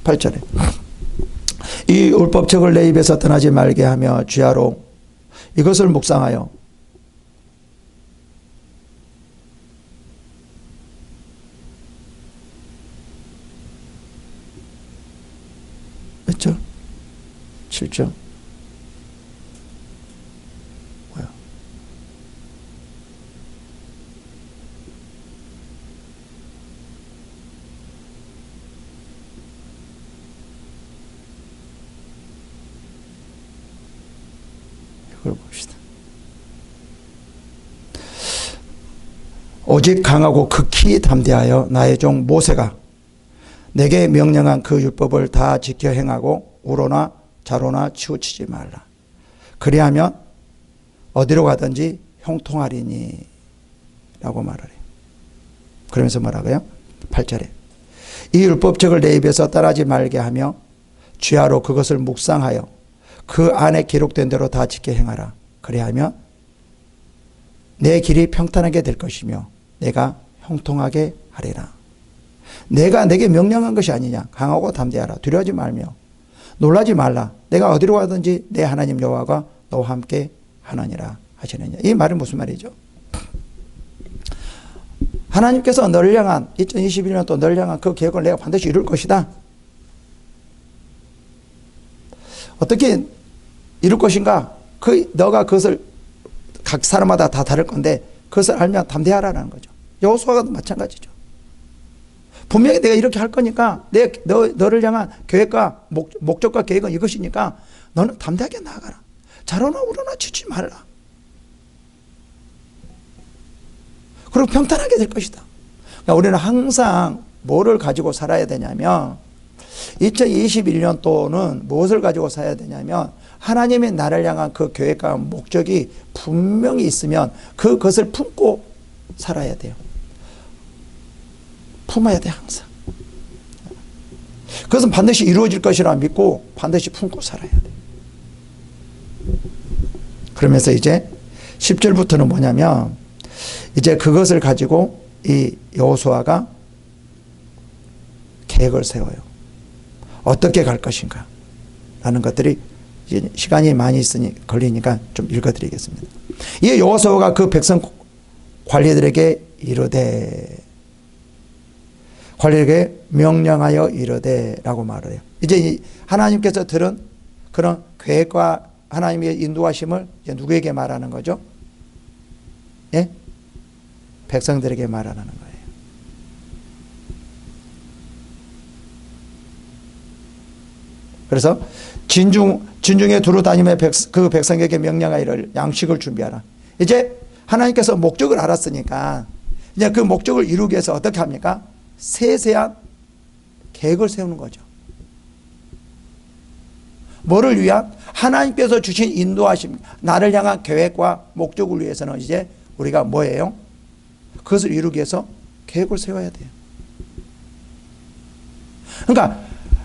8절에 이 율법책을 내 입에서 떠나지 말게 하며 주야로 이것을 묵상하여 몇 절? 7절. 뭐야? 이걸 봅시다. 오직 강하고 극히 담대하여 나의 종 모세가 내게 명령한 그 율법을 다 지켜 행하고 우로나 자로나 치우치지 말라. 그리하면 어디로 가든지 형통하리니 라고 말을 해요. 그러면서 뭐라고요? 8절에 이 율법책을 내 입에서 떠나지 말게 하며 주야로 그것을 묵상하여 그 안에 기록된 대로 다 지켜 행하라. 그리하면 내 길이 평탄하게 될 것이며 내가 형통하게 하리라. 내가 내게 명령한 것이 아니냐. 강하고 담대하라. 두려워하지 말며 놀라지 말라. 내가 어디로 가든지 내 하나님 여호와가 너와 함께 하느니라 하시느냐. 이 말은 무슨 말이죠? 하나님께서 너를 향한 2021년도 너를 향한 그 계획을 내가 반드시 이룰 것이다. 어떻게 이룰 것인가? 너가 그것을 각 사람마다 다 다를 건데 그것을 알면 담대하라는 거죠. 여호수아가 마찬가지죠. 분명히 내가 이렇게 할 거니까 너를 향한 계획과 목적과 계획은 이것이니까 너는 담대하게 나아가라. 자로나 우러나 치지 말라. 그리고 평탄하게 될 것이다. 그러니까 우리는 항상 뭐를 가지고 살아야 되냐면 2021년도는 무엇을 가지고 살아야 되냐면 하나님의 나를 향한 그 계획과 목적이 분명히 있으면 그것을 품고 살아야 돼요. 품어야 돼 항상. 그것은 반드시 이루어질 것이라 믿고 반드시 품고 살아야 돼. 그러면서 이제 10절부터는 뭐냐면 이제 그것을 가지고 이 여호수아가 계획을 세워요. 어떻게 갈 것인가 라는 것들이 이제 시간이 많이 있으니 걸리니까 좀 읽어드리겠습니다. 이 여호수아가 그 백성 관리들에게 이르되 관리에게 명령하여 이르되 라고 말을 해요. 이제 하나님께서 들은 그런 계획과 하나님의 인도하심을 이제 누구에게 말하는 거죠? 예? 백성들에게 말하는 거예요. 그래서 진중에 두루 다니며 그 백성에게 명령하여 이를 양식을 준비하라. 이제 하나님께서 목적을 알았으니까 이제 그 목적을 이루기 위해서 어떻게 합니까? 세세한 계획을 세우는 거죠. 뭐를 위한? 하나님께서 주신 인도하심, 나를 향한 계획과 목적을 위해서는 이제 우리가 뭐예요? 그것을 이루기 위해서 계획을 세워야 돼요. 그러니까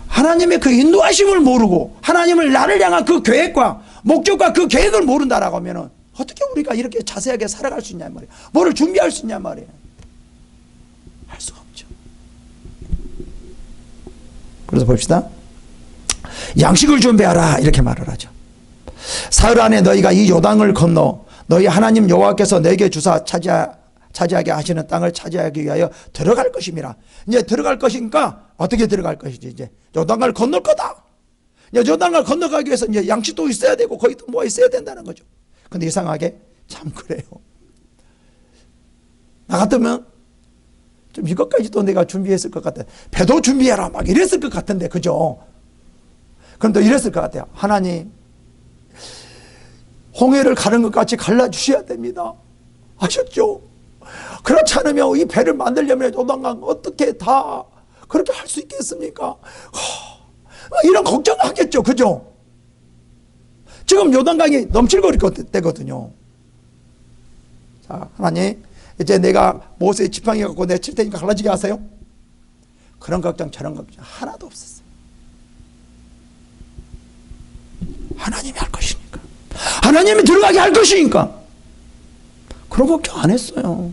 하나님의 그 인도하심을 모르고 하나님을 나를 향한 그 계획과 목적과 그 계획을 모른다라고 하면은 어떻게 우리가 이렇게 자세하게 살아갈 수 있냐 말이에요. 뭐를 준비할 수 있냐 말이에요. 할 수가 없죠. 그래서 봅시다. 양식을 준비하라 이렇게 말을 하죠. 사흘 안에 너희가 이 요단을 건너 너희 하나님 여호와께서 내게 주사 차지하라 차지하게 하시는 땅을 차지하기 위하여 들어갈 것임이라. 이제 들어갈 것이니까 어떻게 들어갈 것이지? 이제 요단강을 건널 거다. 이제 요단강을 건너가기 위해서 이제 양식도 있어야 되고 거기 또 뭐가 있어야 된다는 거죠. 근데 이상하게 참 그래요. 나 같으면 좀 이것까지도 내가 준비했을 것 같아. 배도 준비해라 막 이랬을 것 같은데, 그죠? 그럼 또 이랬을 것 같아요. 하나님, 홍해를 가는 것 같이 갈라주셔야 됩니다. 아셨죠? 그렇지 않으면 이 배를 만들려면 요단강 어떻게 다 그렇게 할 수 있겠습니까? 이런 걱정을 하겠죠. 그죠? 지금 요단강이 넘칠거릴 때거든요. 자, 하나님, 이제 내가 모세의 지팡이 갖고 내 칠 테니까 갈라지게 하세요. 그런 걱정 저런 걱정 하나도 없었어요. 하나님이 할 것이니까, 하나님이 들어가게 할 것이니까 그런 걱정 안 했어요.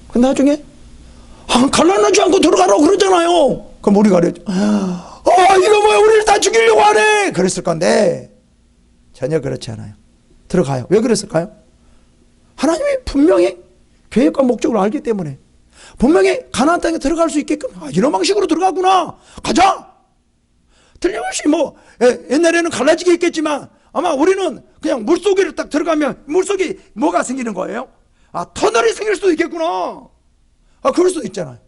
그 나중에 갈라놓지 않고 들어가라고 그러잖아요. 그럼 우리가 그랬죠. 이거 뭐야, 우리를 다 죽이려고 하네 그랬을 건데 전혀 그렇지 않아요. 들어가요. 왜 그랬을까요? 하나님이 분명히 계획과 목적을 알기 때문에, 분명히 가나안 땅에 들어갈 수 있게끔 이런 방식으로 들어가구나, 가자. 틀림없이 뭐 옛날에는 갈라지게 했겠지만 아마 우리는 그냥 물속에 딱 들어가면 물속에 뭐가 생기는 거예요? 터널이 생길 수도 있겠구나. 그럴 수도 있잖아요.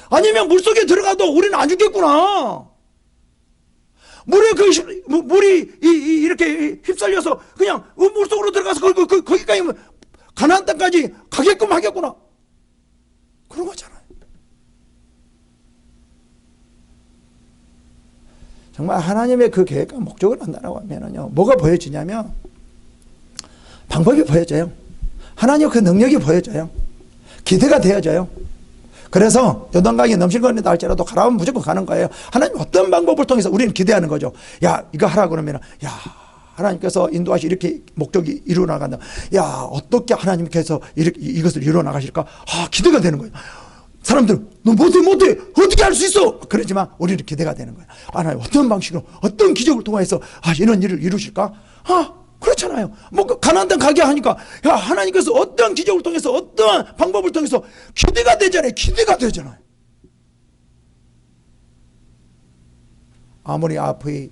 아니면 물속에 들어가도 우리는 안 죽겠구나. 물이 이렇게 휩쓸려서 그냥 물속으로 들어가서 거기까지 가나안 땅까지 가게끔 하겠구나. 그런 거잖아요. 정말 하나님의 그 계획과 목적을 한다고 하면요, 뭐가 보여지냐면 방법이 보여져요. 하나님의 그 능력이 보여져요. 기대가 되어져요. 그래서 요단강이 넘실거린다 할지라도 가라면 무조건 가는 거예요. 하나님 어떤 방법을 통해서 우리는 기대하는 거죠. 야, 이거 하라 그러면, 야, 하나님께서 인도하시 이렇게 목적이 이루어 나간다. 야, 어떻게 하나님께서 이것을 이루어 나가실까? 기대가 되는 거예요. 사람들, 너 못해. 어떻게 할 수 있어? 그러지만 우리는 기대가 되는 거예요. 하나님 어떤 방식으로, 어떤 기적을 통해서 이런 일을 이루실까? 그렇잖아요. 뭐 가나안 땅 가게 하니까 야, 하나님께서 어떤 기적을 통해서 어떠한 방법을 통해서 기대가 되잖아요. 기대가 되잖아요. 아무리 앞의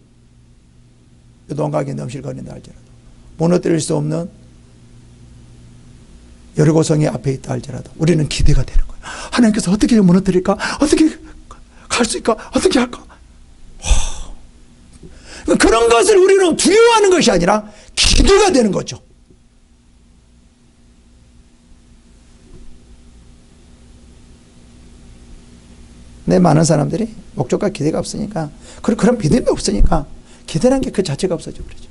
요단강이 넘실거린다 할지라도, 무너뜨릴 수 없는 여리고성이 앞에 있다 할지라도 우리는 기대가 되는 거예요. 하나님께서 어떻게 무너뜨릴까? 어떻게 갈 수 있을까? 어떻게 할까? 그런 것을 우리는 두려워하는 것이 아니라 기대가 되는 거죠. 내 많은 사람들이 목적과 기대가 없으니까, 그런 믿음이 없으니까 기대라는 게 그 자체가 없어져 버리죠.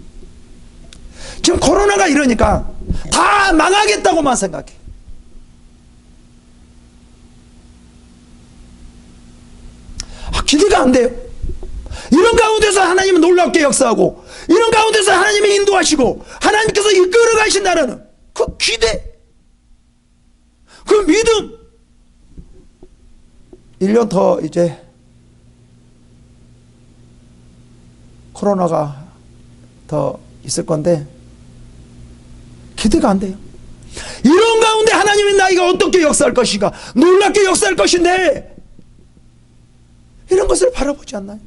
지금 코로나가 이러니까 다 망하겠다고만 생각해. 기대가 안 돼요. 이런 가운데서 하나님은 놀랍게 역사하고, 이런 가운데서 하나님이 인도하시고 하나님께서 이끌어 가신다는 그 기대, 그 믿음. 1년 더 이제 코로나가 더 있을 건데 기대가 안 돼요. 이런 가운데 하나님이 나이가 어떻게 역사할 것인가, 놀랍게 역사할 것인데 이런 것을 바라보지 않나요?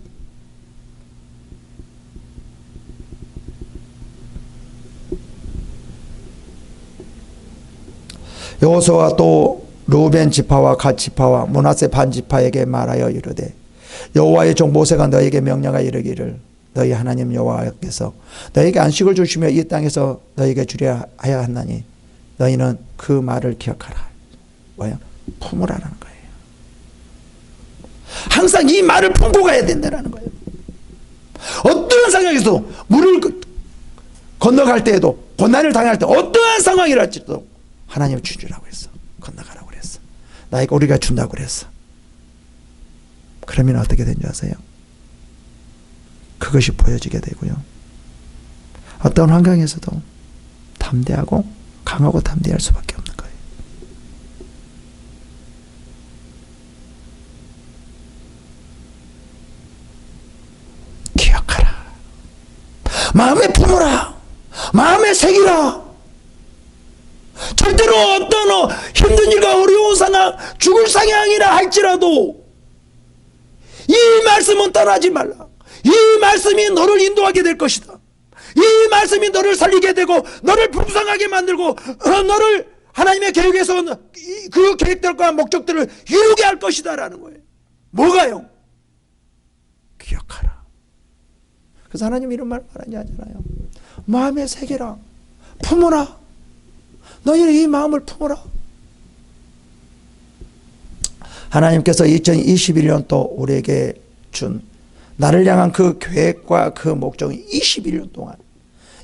여호수아가 또 루벤 지파와 갓 지파와 므낫세 반 지파에게 말하여 이르되, 여호와의 종 모세가 너에게 명령하여 이르기를, 너희 하나님 여호와께서 너에게 안식을 주시며 이 땅에서 너에게 주려 하야 하나니 너희는 그 말을 기억하라. 뭐야? 품으라는 거예요. 항상 이 말을 품고 가야 된다는 거예요. 어떠한 상황에서 물을 건너갈 때에도, 고난을 당할 때, 어떠한 상황이랄지도 하나님을 주라고 했어. 건너가라고 그랬어. 나에게 우리가 준다고 그랬어. 그러면 어떻게 된지 아세요? 그것이 보여지게 되고요, 어떤 환경에서도 담대하고 강하고 담대할 수밖에 없는 거예요. 기억하라. 새기라. 절대로 어떤 힘든 일과 어려운 상황, 죽을 상황이라 할지라도 이 말씀은 떠나지 말라. 이 말씀이 너를 인도하게 될 것이다. 이 말씀이 너를 살리게 되고 너를 풍성하게 만들고 너를 하나님의 계획에서 그 계획들과 목적들을 이루게 할 것이다 라는 거예요. 뭐가요? 기억하라. 그래서 하나님 이런 말 말하지 않잖아요. 마음에 새겨라. 품어라. 너희는 이 마음을 품어라. 하나님께서 2021년도 우리에게 준 나를 향한 그 계획과 그 목적이 21년 동안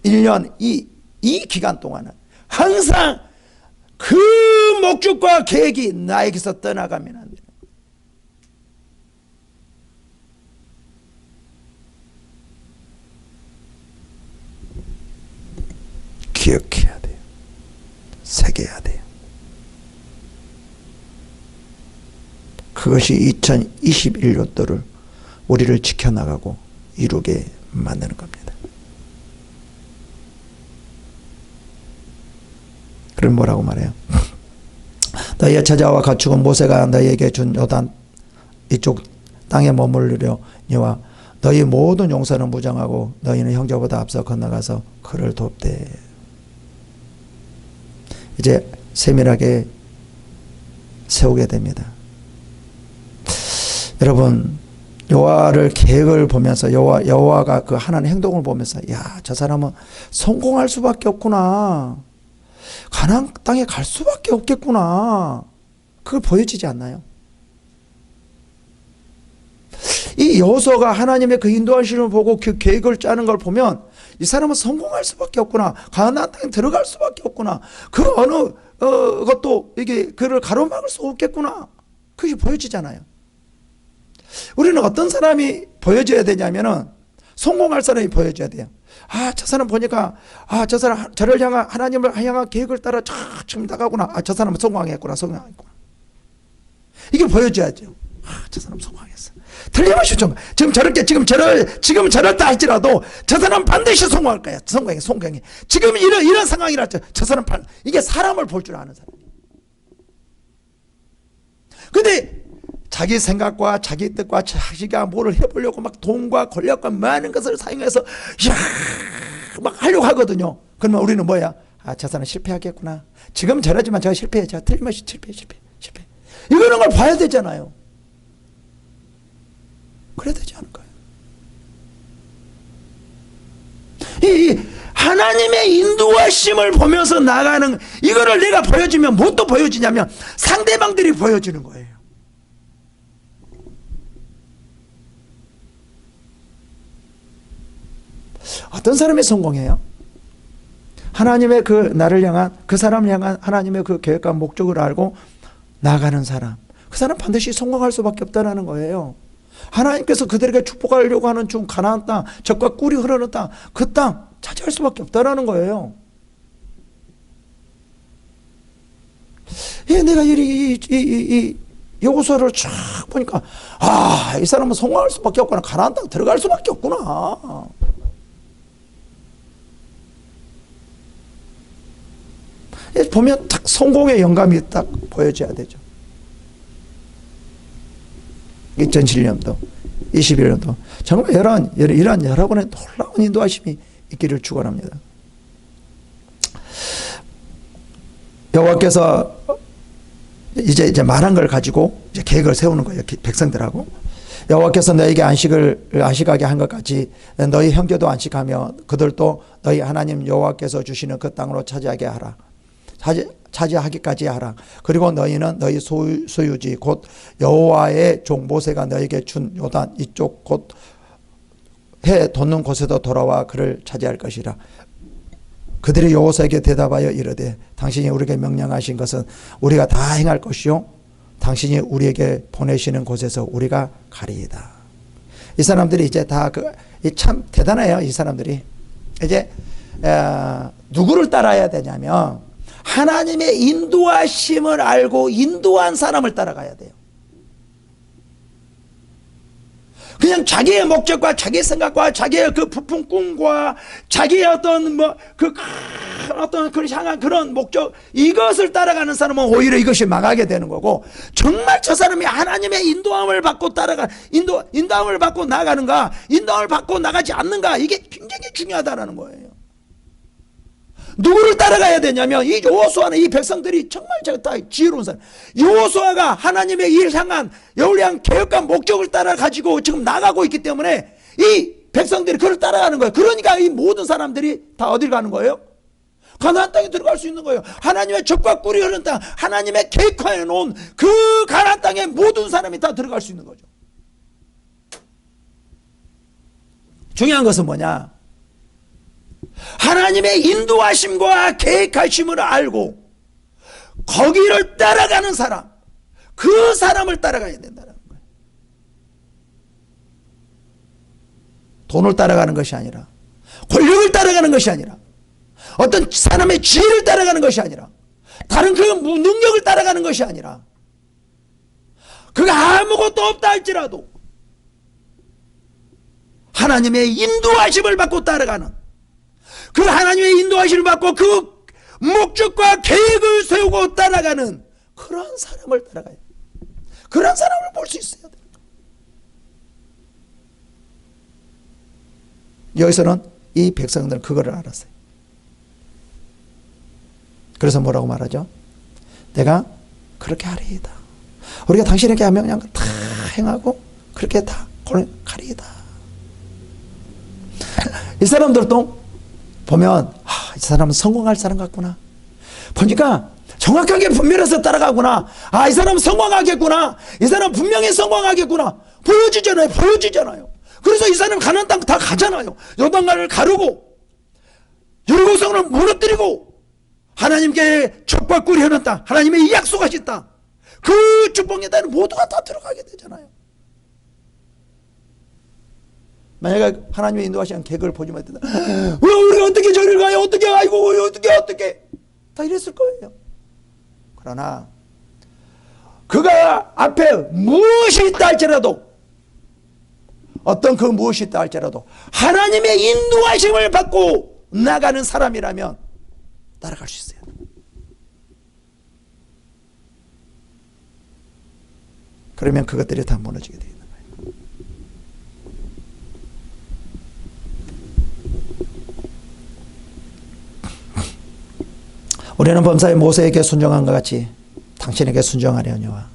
1년 이 기간 동안은 항상 그 목적과 계획이 나에게서 떠나가면 안 돼요. 기억해야 돼요. 새겨야 돼요. 그것이 2021년도를 우리를 지켜나가고 이루게 만드는 겁니다. 그럼 뭐라고 말해요? 너희의 제자와 가축은 모세가 너희에게 준 요단 이쪽 땅에 머무르려니와 너희 모든 용사는 무장하고 너희는 형제보다 앞서 건너가서 그를 돕되. 이제 세밀하게 세우게 됩니다. 여러분, 여호와를 계획을 보면서 여호와가 그 하나님의 행동을 보면서 야, 저 사람은 성공할 수밖에 없구나. 가나안 땅에 갈 수밖에 없겠구나. 그걸 보여지지 않나요? 이 여호수아가 하나님의 그 인도하심을 보고 그 계획을 짜는 걸 보면 이 사람은 성공할 수밖에 없구나. 가나안 땅에 들어갈 수밖에 없구나. 그 어느 것도 이게 그를 가로막을 수 없겠구나. 그게 보여지잖아요. 우리는 어떤 사람이 보여줘야 되냐면은 성공할 사람이 보여줘야 돼요. 아, 저 사람 보니까 저 사람 저를 향한 하나님을 향한 계획을 따라 지금 나가구나. 저 사람은 성공했구나. 이게 보여줘야죠. 저 사람 성공했어. 틀림없이 지금 저럴다 할지라도 저 사람 반드시 성공할 거야. 성공해. 지금 이런 상황이라 저 사람 이게 사람을 볼 줄 아는 사람. 근데 자기 생각과 자기 뜻과 자기가 뭐를 해보려고 막 돈과 권력과 많은 것을 사용해서 막 하려고 하거든요. 그러면 우리는 뭐야? 저 사람 실패하겠구나. 지금 저러지만 제가 실패해. 제가 틀림없이 실패. 이거는 걸 봐야 되잖아요. 그래야 되지 않을까요? 이 하나님의 인도하심을 보면서 나가는 이거를 내가 보여주면 뭣도 보여주냐면 상대방들이 보여주는 거예요. 어떤 사람이 성공해요? 하나님의 그 나를 향한 그 사람을 향한 하나님의 그 계획과 목적을 알고 나가는 사람, 그 사람 반드시 성공할 수밖에 없다는 거예요. 하나님께서 그들에게 축복하려고 하는 중 가나안 땅, 젖과 꿀이 흐르는 땅, 그 땅 차지할 수밖에 없다는 거예요. 내가 이 여호수아를 쫙 보니까 이 사람은 성공할 수밖에 없구나. 가나안 땅 들어갈 수밖에 없구나. 보면 딱 성공의 영감이 딱 보여져야 되죠. 2007년도, 21년도 정말 이러한 여러분의 놀라운 인도하심이 있기를 축원합니다. 여호와께서 이제 말한 걸 가지고 이제 계획을 세우는 거예요. 백성들하고. 여호와께서 너에게 안식하게 한 것 같이 너희 형제도 안식하며 그들도 너희 하나님 여호와께서 주시는 그 땅으로 차지하기까지 하라. 그리고 너희는 너희 소유지 곧 여호와의 종 모세가 너에게 준 요단 이쪽 곧 해 돋는 곳에도 돌아와 그를 차지할 것이라. 그들이 여호수아에게 대답하여 이르되 당신이 우리에게 명령하신 것은 우리가 다 행할 것이요 당신이 우리에게 보내시는 곳에서 우리가 가리이다. 이 사람들이 이제 다 참 대단해요. 이 사람들이 이제 누구를 따라야 되냐면 하나님의 인도하심을 알고 인도한 사람을 따라가야 돼요. 그냥 자기의 목적과 자기의 생각과 자기의 그 부푼 꿈과 자기의 어떤 어떤 그 향한 그런 목적, 이것을 따라가는 사람은 오히려 이것이 망하게 되는 거고, 정말 저 사람이 하나님의 인도함을 받고 인도함을 받고 나가는가, 인도함을 받고 나가지 않는가, 이게 굉장히 중요하다는 거예요. 누구를 따라가야 되냐면, 이 여호수아는, 이 백성들이 정말 다 지혜로운 사람, 여호수아가 하나님의 일 향한 여호리한 계획과 목적을 따라 가지고 지금 나가고 있기 때문에 이 백성들이 그를 따라가는 거예요. 그러니까 이 모든 사람들이 다 어딜 가는 거예요? 가나안 땅에 들어갈 수 있는 거예요. 하나님의 젖과 꿀이 흐르는 땅, 하나님의 계획하여 놓은 그 가나안 땅에 모든 사람이 다 들어갈 수 있는 거죠. 중요한 것은 뭐냐? 하나님의 인도하심과 계획하심을 알고 거기를 따라가는 사람, 그 사람을 따라가야 된다는 거예요. 돈을 따라가는 것이 아니라, 권력을 따라가는 것이 아니라, 어떤 사람의 지혜를 따라가는 것이 아니라, 다른 그 능력을 따라가는 것이 아니라, 그가 아무것도 없다 할지라도 하나님의 인도하심을 받고 따라가는, 그 하나님의 인도하심을 받고 그 목적과 계획을 세우고 따라가는 그런 사람을 따라가요. 그런 사람을 볼 수 있어야 돼요. 여기서는 이 백성들은 그거를 알았어요. 그래서 뭐라고 말하죠? 내가 그렇게 하리이다. 우리가 당신에게 한 명령한 걸 다 행하고 그렇게 다 가리이다. 이 사람들도 보면 이 사람은 성공할 사람 같구나. 보니까 정확하게 분별해서 따라가구나. 이 사람은 성공하겠구나. 이 사람은 분명히 성공하겠구나. 보여지잖아요. 그래서 이 사람 가나안 땅 다 가잖아요. 요단강을 가르고 여리고성을 무너뜨리고 하나님께 젖과 꿀이 흐르는 땅, 하나님의 약속하신 땅, 그 축복의 땅에 모두가 다 들어가게 되잖아요. 만약에 하나님의 인도하시는 계획을 보지 못했다, 왜 우리가 어떻게 저리를 가요? 어떻게, 아이고 어떻게 다 이랬을 거예요. 그러나 그가 앞에 무엇이 있다 할지라도, 어떤 그 무엇이 있다 할지라도 하나님의 인도하심을 받고 나가는 사람이라면 따라갈 수 있어요. 그러면 그것들이 다 무너지게 되는 거예요. 우리는 범사에 모세에게 순종한 것 같이 당신에게 순종하려니와,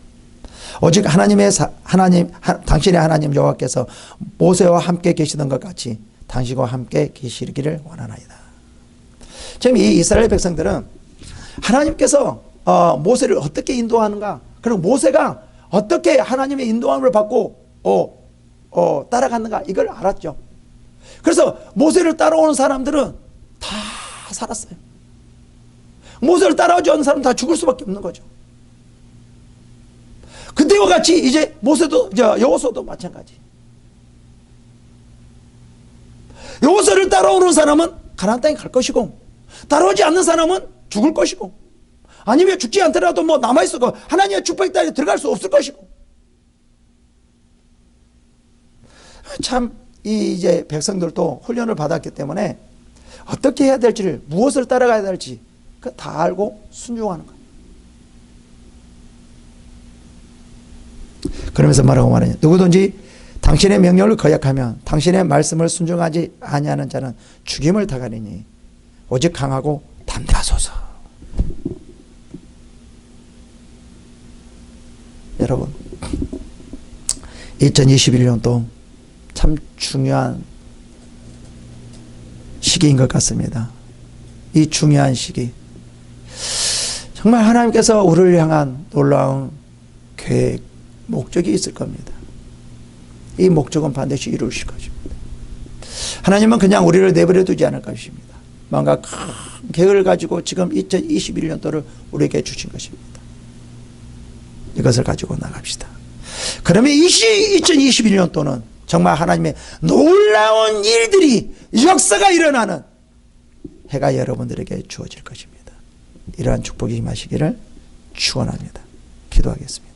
오직 당신의 하나님 여호와께서 모세와 함께 계시던 것 같이 당신과 함께 계시기를 원하나이다. 지금 이 이스라엘 백성들은 하나님께서 모세를 어떻게 인도하는가, 그리고 모세가 어떻게 하나님의 인도함을 받고 따라갔는가, 이걸 알았죠. 그래서 모세를 따라오는 사람들은 다 살았어요. 모세를 따라오지 않는 사람은 다 죽을 수밖에 없는 거죠. 그때와 같이 이제 여호수아도 마찬가지. 여호수아를 따라오는 사람은 가나안 땅에 갈 것이고, 따라오지 않는 사람은 죽을 것이고, 아니면 죽지 않더라도 남아있을 거, 하나님의 축복의 땅에 들어갈 수 없을 것이고. 참 이제 백성들도 훈련을 받았기 때문에 어떻게 해야 될지를, 무엇을 따라가야 될지 다 알고 순종하는 거예요. 그러면서 뭐라고 말하냐, 누구든지 당신의 명령을 거역하면 당신의 말씀을 순종하지 아니하는 자는 죽임을 당하리니 오직 강하고 담대하소서. 여러분, 2021년도 참 중요한 시기인 것 같습니다. 이 중요한 시기, 정말 하나님께서 우리를 향한 놀라운 계획, 목적이 있을 겁니다. 이 목적은 반드시 이루실 것입니다. 하나님은 그냥 우리를 내버려 두지 않을 것입니다. 뭔가 큰 계획을 가지고 지금 2021년도를 우리에게 주신 것입니다. 이것을 가지고 나갑시다. 그러면 2021년도는 정말 하나님의 놀라운 일들이, 역사가 일어나는 해가 여러분들에게 주어질 것입니다. 이러한 축복이 임하시기를 축원합니다. 기도하겠습니다.